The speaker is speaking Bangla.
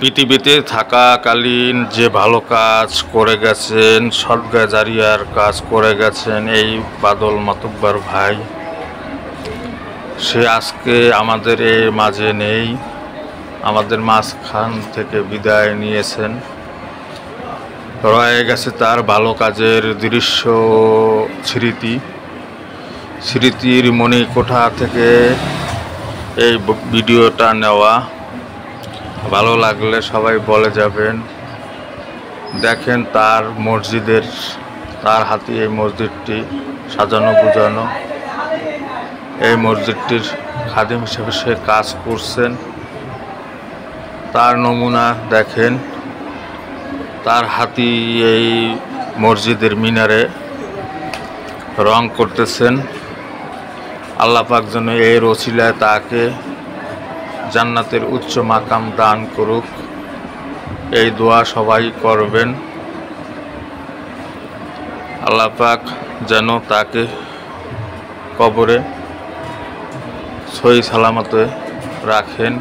পৃথিবীতে থাকাকালীন যে ভালো কাজ করে গেছেন, সদকা জারিয়ার কাজ করে গেছেন এই বাদল মাতুব্বর ভাই, সে আজকে আমাদের এই মাঝে নেই, আমাদের মাঝখান থেকে বিদায় নিয়েছেন। রয়ে গেছে তার ভালো কাজের দৃশ্য, স্মৃতির মণিকোঠা থেকে এই ভিডিওটা নেওয়া। ভালো লাগলে সবাই বলে যাবেন। দেখেন তার মসজিদের, তার হাতে এই মসজিদটি সাজানো গুজানো, এই মসজিদটির খাদিম হিসেবে সে কাজ করছেন। তার নমুনা দেখেন, তার হাতে এই মসজিদের মিনারে রং করতেছেন। আল্লাহ পাক যেন এর ওসিলায় তাকে জান্নাতের উচ্চ মাকাম দান করুক, এই দোয়া সবাই করবেন। আল্লাহ পাক যেন তাকে কবরে সহি সালামতে রাখেন।